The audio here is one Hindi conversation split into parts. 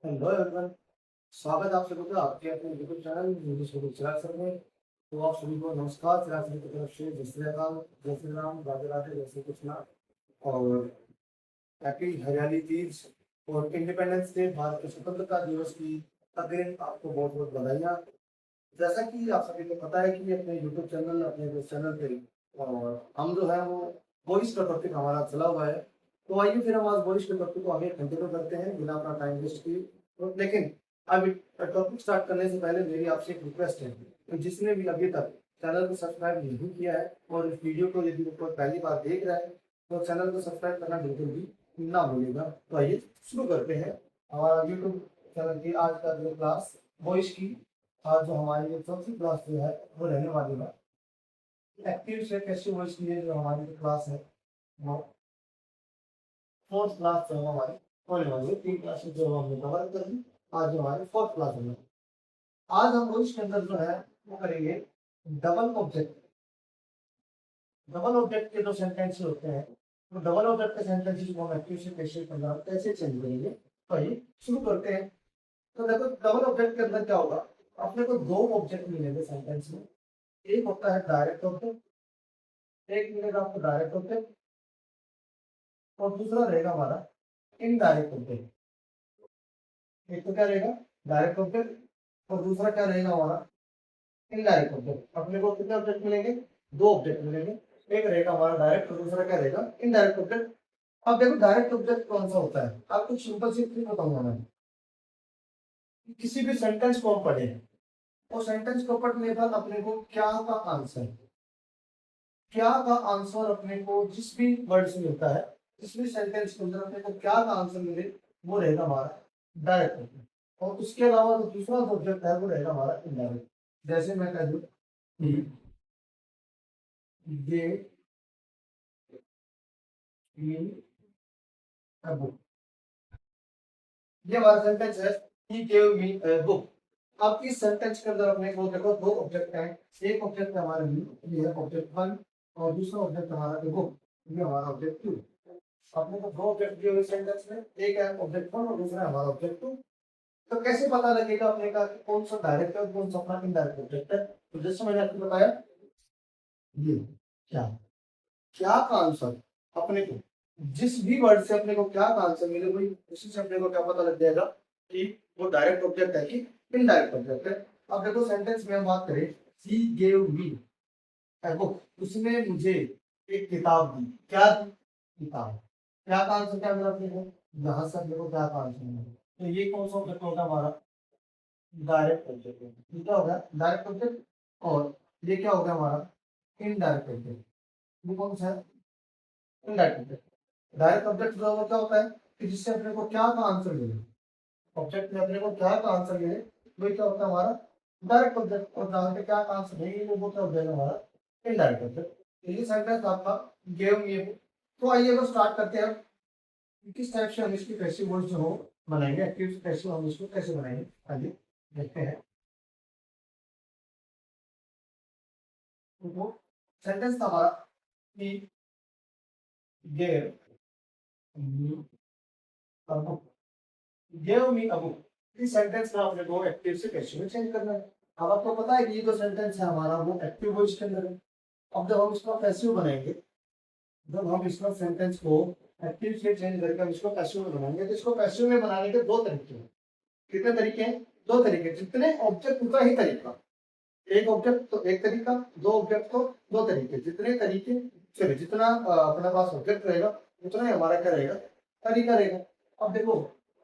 Hello everyone. स्वागत है आप सभी का आपके अपने YouTube channel English with Chirag sir में। तो आप सभी को नमस्कार। चिराग सर की तरफ से जय श्री राम, जय श्री राम, राधे राधे, जय श्री कृष्णा। और हैप्पी हरियाली तीज और इंडिपेंडेंस डे, भारत के स्वतंत्रता दिवस की अग्रिम आपको बहुत बहुत बधाइयाँ। जैसा कि आप सभी को पता है कि अपने यूट्यूब चैनल, अपने इस चैनल पे और हम जो है वो वॉइस का टॉपिक हमारा चला हुआ है। तो आइए फिर हम आज वॉइस के टॉपिक को आगे कंटिन्यू करते हैं बिना अपना टाइम वेस्ट किए। तो लेकिन अब टॉपिक स्टार्ट करने से पहले मेरी आपसे एक रिक्वेस्ट है कि जिसने भी अभी तक चैनल को सब्सक्राइब नहीं किया है और इस वीडियो को यदि कोई पहली बार देख रहा है तो चैनल को सब्सक्राइब करना बिल्कुल भी ना भूलिएगा। तो आइए शुरू करते हैं हमारा यूट्यूब चैनल की आज का जो क्लास वॉइस की। आज जो हमारी ये चौथी क्लास जो है वो रहने वाली है एक्टिव से पैसिव वॉइस की। ये जो हमारी जो क्लास है वो फोर्थ क्लास जो है हमारी होने वाली है। 3 क्लासेस जो हमने कवर कर ली, आज जो हमारी फोर्थ क्लास होने वाली। आज हम वॉइस के अंदर जो है वो करेंगे डबल ऑब्जेक्ट। डबल ऑब्जेक्ट के जो सेंटेंस होते हैं तो डबल ऑब्जेक्ट के सेंटेंसेस को हम एक्टिव से पैसिव के अंदर कैसे चेंज करेंगे। तो आइए शुरू करते हैं। तो देखो डबल ऑब्जेक्ट के अंदर क्या होगा, अपने को दो ऑब्जेक्ट मिलेंगे सेंटेंस में। एक होता है डायरेक्ट ऑब्जेक्ट, एक मिलेगा आपको डायरेक्ट ऑब्जेक्ट, और दूसरा रहेगा हमारा इनडायरेक्ट ऑब्जेक्ट। एक तो क्या रहेगा डायरेक्ट ऑब्जेक्ट और दूसरा क्या रहेगा हमारा इनडायरेक्ट ऑब्जेक्ट। अपने को कितने ऑब्जेक्ट मिलेंगे, दो ऑब्जेक्ट मिलेंगे। एक रहेगा हमारा डायरेक्ट और दूसरा क्या रहेगा इनडायरेक्ट ऑब्जेक्ट। अब देखो डायरेक्ट ऑब्जेक्ट कौन सा होता है, आपको सिंपल सी ट्रिक बताऊंगा मैं। किसी भी सेंटेंस को हम पढ़े और सेंटेंस को पढ़ने पर अपने को क्या का आंसर, क्या का आंसर अपने को जिस भी वर्ड से मिलता है, जिस भी सेंटेंस के अंदर अपने को क्या का आंसर मिले वो रहेगा हमारा डायरेक्ट ऑब्जेक्ट। और उसके अलावा जो दूसरा ऑब्जेक्ट है वो रहेगा हमारा इनडायरेक्ट। जैसे मैं कह दूं ये बुक, ये हमारा सेंटेंस है he gave me a book। अब इस सेंटेंस के अंदर अपने को देखो दो ऑब्जेक्ट हैं। एक ऑब्जेक्ट हमारा ये है ऑब्जेक्ट वन, और दूसरा ऑब्जेक्ट हमारा बुक, ये हमारा ऑब्जेक्ट टू। अपने को दो ऑब्जेक्ट दिए हुए सेंटेंस में, एक है ऑब्जेक्ट वन और दूसरा है हमारा ऑब्जेक्ट टू। तो कैसे पता लगेगा अपने का कि कौन सा डायरेक्ट है और कौन सा अपना इनडायरेक्ट ऑब्जेक्ट है। तो जैसे मैंने आपको बताया ये क्या, क्या का आंसर अपने को जिस भी वर्ड से अपने को क्या का आंसर मिले वही उसी से अपने को क्या पता लग जाएगा कि वो डायरेक्ट ऑब्जेक्ट है कि इनडायरेक्ट ऑब्जेक्ट है। अब देखो सेंटेंस में हम बात करें सी गेव मी ए बुक, उसने मुझे एक किताब दी। क्या दी, किताब। क्या का आंसर क्या मिला अपने को, यहाँ से अपने को क्या का आंसर मिला। तो ये कौन सा ऑब्जेक्ट होगा हमारा डायरेक्ट ऑब्जेक्ट। ये क्या होगा डायरेक्ट ऑब्जेक्ट, और ये क्या होगा हमारा इनडायरेक्ट ऑब्जेक्ट। ये कौन सा है इनडायरेक्ट ऑब्जेक्ट। डायरेक्ट ऑब्जेक्ट जो होता क्या होता है कि जिससे अपने को क्या का आंसर मिले, ऑब्जेक्ट में अपने को क्या का आंसर मिले वही क्या होता है हमारा डायरेक्ट ऑब्जेक्ट। और जहाँ पे क्या का आंसर नहीं मिले वो क्या हो जाएगा हमारा इनडायरेक्ट ऑब्जेक्ट। तो ये सेंटेंस आपका गेव मी। तो आइए वो स्टार्ट करते हैं किस टाइप से हम इसकी पैसिव वॉइस जो हो बनाएंगे, एक्टिव पैसिव हम इसको कैसे बनाएंगे। आइए देखते हैं। तो सेंटेंस था हमारा कि gave me a book, give me a book. इस सेंटेंस में आपने को एक्टिव से पैसिव में चेंज करना है। अब आपको पता है कि ये जो सेंटेंस है हमारा वो एक्टिव वॉइस के अंदर है। अब जब हम इसको पैसिव बनाएंगे, जब हम इसका सेंटेंस को एक्टिव से चेंज करके हम इसको पैसिव में बनाएंगे तो इसको पैसिव में बनाने के दो तरीके हैं। कितने तरीके हैं, दो तरीके। जितने ऑब्जेक्ट उतना ही तरीका, एक ऑब्जेक्ट तो एक तरीका, दो ऑब्जेक्ट तो दो तरीके। जितने तरीके चलिए जितना अपने पास ऑब्जेक्ट रहेगा उतना ही हमारा क्या रहेगा तरीका रहेगा। अब देखो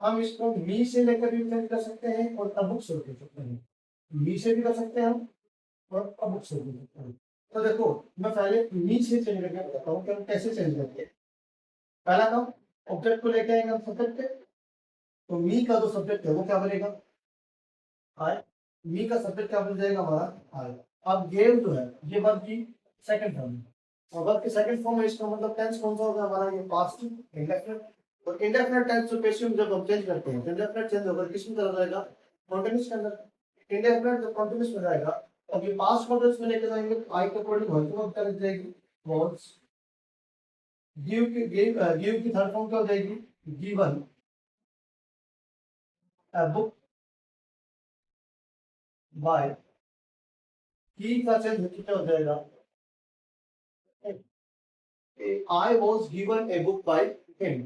हम इसको मी से लेकर भी चेंज कर सकते हैं और अबुक से भी कर सकते हैं। मी से भी कर सकते हैं हम और अबुक से भी कर सकते हैं। तो देखो मैं पहले मी से चेंज करके बताता हूँ कि हम कैसे चेंज करते हैं। पहला काम, ऑब्जेक्ट को लेके आएंगे हम सब्जेक्ट पे, तो मी का जो सब्जेक्ट है वो क्या बनेगा आई। मी का सब्जेक्ट क्या बन जाएगा हमारा आई। अब गेम जो है ये वर्ब की सेकंड फॉर्म है, और वर्ब की सेकंड फॉर्म है इसका मतलब टेंस कौन सा होगा हमारा ये पास्ट इंडेफिनिट। और इंडेफिनिट टेंस जो पेशिव में जब हम चेंज करते हैं इंडेफिनिट चेंज होकर किस में चला जाएगा कॉन्टिन्यूअस के अंदर। इंडेफिनिट जब कॉन्टिन्यूअस में जाएगा अब ये पास्ट कॉन्टिन्यूअस में लेके जाएंगे तो आई के अकॉर्डिंग वर्ब वर्ब कर जाएगी वाज। गिव की थर्ड फॉर्म क्या हो जाएगी गिवन। a book by ही का चेंज क्या हो जाएगा, I was given a book by him।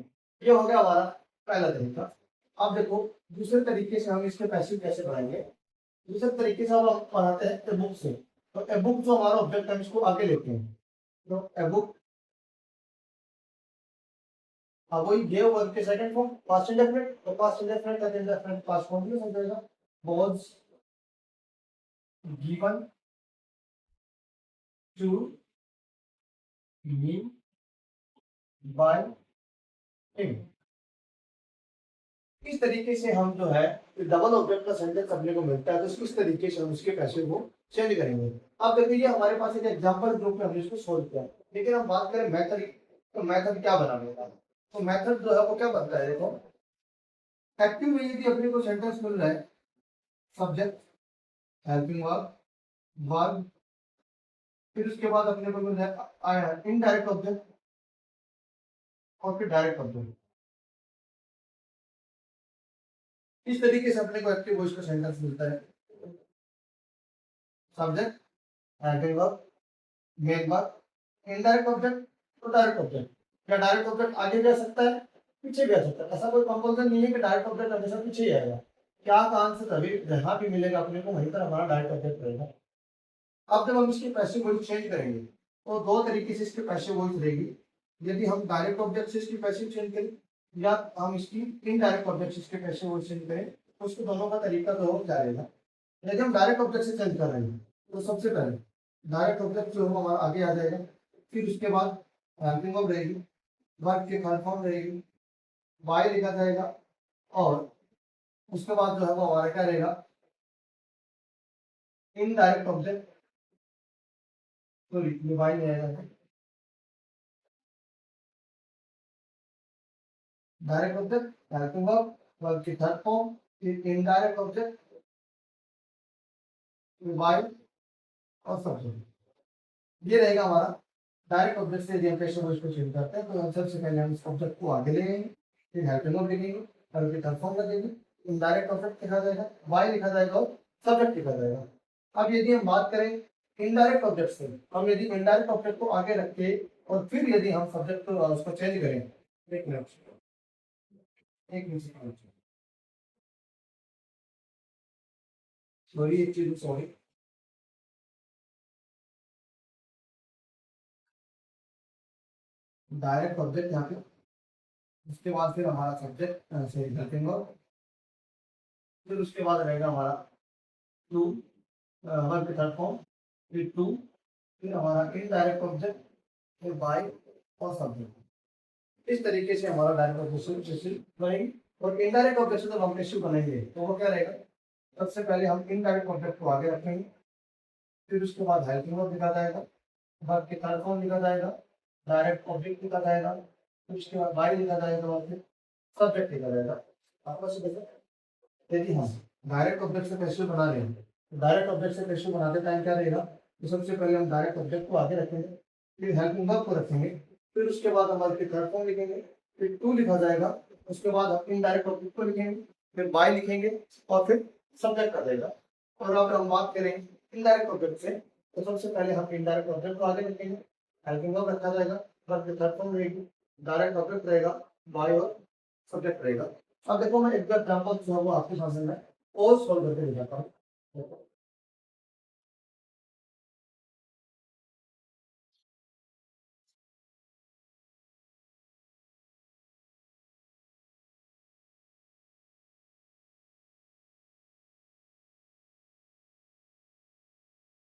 ये हो गया हमारा पहला तरीका। अब देखो दूसरे तरीके से हम इसके पैसिव कैसे बनाएंगे। दूसरे तरीके से हम बनाते हैं ए बुक से। तो ए बुक जो हमारा ऑब्जेक्ट है इसको आगे लेते हैं, तो ए बुक, अब वही गेव वर्ब के सेकंड फॉर्म पास्ट इंडेफिनिट, तो पास्ट इंडेफिनिट का इंडेफिनिट पास्ट फॉर्म में समझेगा, was given to me by him. इस तरीके से हम जो है डबल ऑब्जेक्ट का सेंटेंस अपने को मिलता है, तो इस तरीके से हम उसके पैसे को चेंज करेंगे। अब देखिए हमारे पास एक एग्जांपल ग्रुप में हमने इसको सोल्व किया, लेकिन हम बात करें मेथड, तो मेथड क्या बनाने का, तो मेथड जो है वो क्या बनता है, देखो एक्टिव में यदि अपने को सेंटेंस मिल रहा है, सब्जेक्ट, हेल्पिंग वर्ब, वर्ब, फिर उसके बाद अपने को मिल रहा है इनडायरेक्ट ऑब्जेक्ट और फिर डायरेक्ट ऑब्जेक्ट। इस तरीके से अपने को एक्टिव वॉइस का सेंटेंस मिलता है, subject, helping verb, main verb, indirect object तो डायरेक्ट ऑब्जेक्ट। क्या डायरेक्ट ऑब्जेक्ट आगे भी आ सकता है, पीछे भी आ सकता है, ऐसा कोई कंपल्सन नहीं है कि डायरेक्ट ऑब्जेक्ट हमेशा पीछे ही आएगा। क्या कान से तभी जहां भी मिलेगा अपने को वहीं पर हमारा डायरेक्ट ऑब्जेक्ट रहेगा। अब जब हम इसकी पैसिव वॉइस चेंज करेंगे तो दो तरीके से इसकी पैसिव वॉइस रहेगी। यदि हम डायरेक्ट ऑब्जेक्ट से इसकी पैसिव चेंज करें या हम इसकी इनडायरेक्ट ऑब्जेक्ट से इसके पैसिव वॉइस चेंज करें, तो उसको दोनों का तरीका तो हो क्या रहेगा। यदि हम डायरेक्ट ऑब्जेक्ट से चेंज कर रहे हैं तो सबसे पहले डायरेक्ट ऑब्जेक्ट जो होगा हमारा आगे आ जाएगा, फिर उसके बाद हेल्पिंग वर्ब रहेगी, वर्ब की थर्ड फॉर्म रहेगी, बाय लिखा जाएगा, और उसके बाद जो है वो हमारा क्या रहेगा, इनडायरेक्ट ऑब्जेक्ट, सॉरी ये बाय नहीं आएगा, direct object, helping verb, verb की थर्ड फॉर्म, फिर इनडायरेक्ट ऑब्जेक्ट, फिर बाय और सब्जेक्ट। ये रहेगा हमारा डायरेक्ट ऑब्जेक्ट से। यदि हम पैसिव वॉइस को चेंज करते हैं तो हम सबसे पहले हम इस ऑब्जेक्ट को आगे लेंगे, फिर हेल्पिंग वर्ब लिखेंगे, वर्ब की थर्ड फॉर्म लगेगी, इनडायरेक्ट ऑब्जेक्ट लिखा जाएगा, बाय लिखा जाएगा और सब्जेक्ट लिखा जाएगा। अब यदि हम बात करें इनडायरेक्ट ऑब्जेक्ट से, हम यदि इनडायरेक्ट ऑब्जेक्ट को आगे रख के और फिर यदि हम सब्जेक्ट को उसको चेंज करें, एक मिनट एक मिनट सॉरी एक चीज सॉरी, डायरेक्ट ऑब्जेक्ट यहाँ पे, उसके बाद फिर हमारा सब्जेक्ट सॉरी हेल्पिंग वर्ब, फिर उसके बाद रहेगा हमारा टू, वर्ब की थर्ड फॉर्म, फिर टू, फिर हमारा इनडायरेक्ट ऑब्जेक्ट, फिर बाय और सब्जेक्ट। इस तरीके से हमारा डायरेक्ट ऑब्जेक्ट बनेगी। और इनडायरेक्ट ऑब्जेक्ट से जब हम पैसिव बनाएंगे तो वो क्या रहेगा, सबसे पहले हम इनडायरेक्ट ऑब्जेक्ट को आगे रखेंगे, फिर उसके बाद हेल्पिंग वर्ब लिखा जाएगा, वर्ब की थर्ड फॉर्म लिखा जाएगा, डायरेक्ट ऑब्जेक्ट लिखा जाएगा, फिर उसके बाद बाय लिखा जाएगा और फिर सब्जेक्ट लिखा जाएगा। आपको से देखो यदि हम डायरेक्ट ऑब्जेक्ट से पैसिव बना रहे हैं तो डायरेक्ट ऑब्जेक्ट से पैसिव बनाते टाइम क्या रहेगा, तो सबसे पहले हम डायरेक्ट ऑब्जेक्ट को आगे रखेंगे, फिर हेल्पिंग वर्ब को रखेंगे, फिर उसके बाद हम वर्ब की थर्ड फॉर्म लिखेंगे, फिर टू लिखा जाएगा, उसके बाद हम इनडायरेक्ट ऑब्जेक्ट को लिखेंगे, फिर बाय लिखेंगे और फिर सब्जेक्ट कर देगा। और अगर हम बात करें इनडायरेक्ट ऑब्जेक्ट से, तो सबसे पहले हम इनडायरेक्ट ऑब्जेक्ट को आगे रखेंगे, हेल्पिंग वर्ब रखा जाएगा, वर्ब की थर्ड फॉर्म रहेगी, डायरेक्ट ऑब्जेक्ट रहेगा, बाय और सब्जेक्ट रहेगा। अब देखो मैं एक एग्जांपल जो है वो आपके सामने में और सॉल्व करके दिखाता हूँ। देखो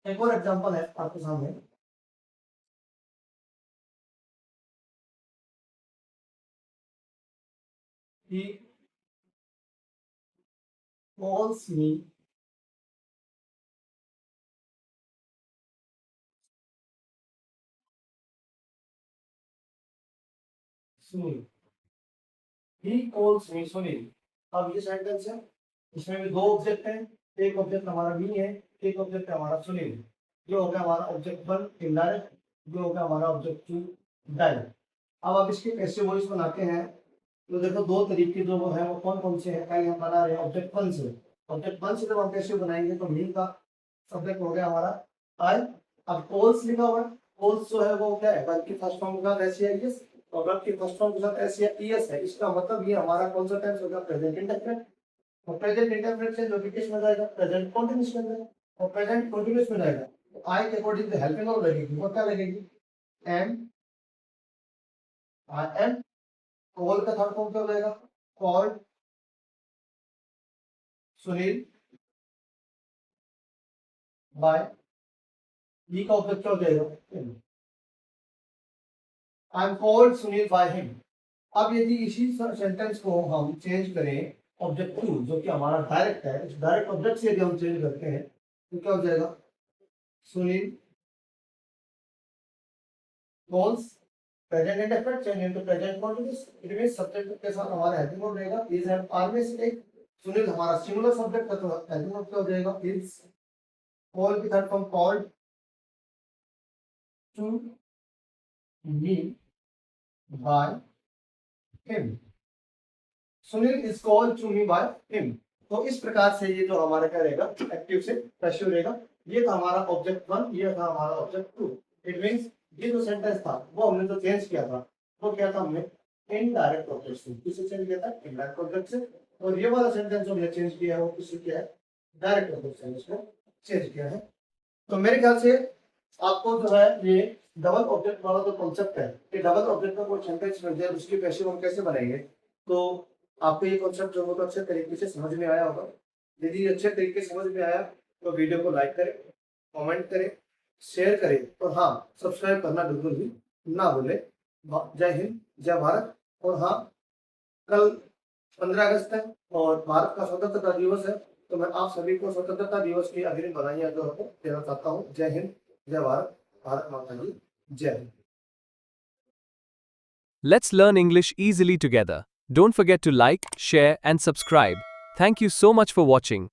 एक और एग्जांपल है आपके सामने, he calls me Sunil, he calls me Sunil. अब ये सेंटेंस है, इसमें भी दो ऑब्जेक्ट हैं, एक ऑब्जेक्ट हमारा मी है, एक ऑब्जेक्ट हमारा सुनील। ये हो गया हमारा ऑब्जेक्ट वन इनडायरेक्ट, ये हो गया हमारा ऑब्जेक्ट टू डायरेक्ट। अब आप इसकी पैसिव वॉइस बनाते हैं तो देखो दो तरीके जो है वो कौन कौन से हैं। पहले हम बना रहे हैं ऑब्जेक्ट वन से। ऑब्जेक्ट वन से जब हम कैसे बनाएंगे तो मी का सब्जेक्ट हो गया हमारा आई। अब कोल्स लिखा हुआ है, कोल्स जो है वो क्या है, वर्ब की फर्स्ट फॉर्म के साथ एस या ईएस, और वर्ब की फर्स्ट फॉर्म के साथ एस या ईएस है। इसका मतलब ये हमारा कौन सा टेंस होगा, प्रेजेंट इंडेफिनिट। और प्रेजेंट इंडेफिनिट से जो किस में जाएगा, प्रेजेंट कंटीन्यूअस में जाएगा। और प्रेजेंट कंटीन्यूअस में जाएगा तो आई के अकॉर्डिंग हेल्पिंग वर्ब लगेगी, वो क्या लगेगी, एम। I am. कॉल का थर्ड फॉर्म क्या हो जाएगा, कॉल्ड सुनील बाय। ई का ऑब्जेक्ट क्या हो जाएगा, I am called Sunil by him. अब यदि इसी सेंटेंस को हम चेंज करें ऑब्जेक्ट टू जो कि हमारा डायरेक्ट है, इस डायरेक्ट ऑब्जेक्ट से यदि हम चेंज करते हैं तो क्या हो जाएगा, Sunil calls present indefinite change into present continuous. It means subject के साथ हमारा हेल्पिंग वर्ब रहेगा इज एंड आर में से एक। सुनील हमारा सिंगुलर सब्जेक्ट है तो हेल्पिंग वर्ब क्या हो जाएगा, इज। कॉल की third form called to me by him. Sunil is called to me by him. तो इस प्रकार से ये जो हमारा क्या रहेगा, एक्टिव से पैसिव रहेगा। ये था हमारा ऑब्जेक्ट वन, ये था हमारा ऑब्जेक्ट टू। इट मींस ये जो सेंटेंस था वो हमने जो चेंज किया था वो क्या था, हमने इनडायरेक्ट ऑब्जेक्ट से किससे चेंज किया था, इनडायरेक्ट ऑब्जेक्ट से। और ये वाला सेंटेंस जो हमने चेंज किया है वो किससे किया है, डायरेक्ट ऑब्जेक्ट से इसको चेंज किया है। तो मेरे ख्याल से आपको जो है ये डबल ऑब्जेक्ट वाला जो कॉन्सेप्ट है कि डबल ऑब्जेक्ट का कोई सेंटेंस मिल जाए उसकी पैसिव हम कैसे बनाएंगे, तो आपको ये कॉन्सेप्ट जो होगा अच्छे तरीके से समझ में आया होगा। यदि अच्छे तरीके से समझ में आया तो वीडियो को लाइक करें, कमेंट करें, शेयर करें और हाँ सब्सक्राइब करना बिल्कुल भी ना भूलें। जय हिंद, जय भारत। और हाँ, कल 15 अगस्त है और भारत का स्वतंत्रता दिवस है, तो मैं आप सभी को स्वतंत्रता दिवस की अग्रिम बधाइयां जो है देना चाहता हूँ। जय हिंद, जय भारत, भारत माता की जय। Let's learn English easily together. Don't forget to like, share, and subscribe. Thank you so much for watching.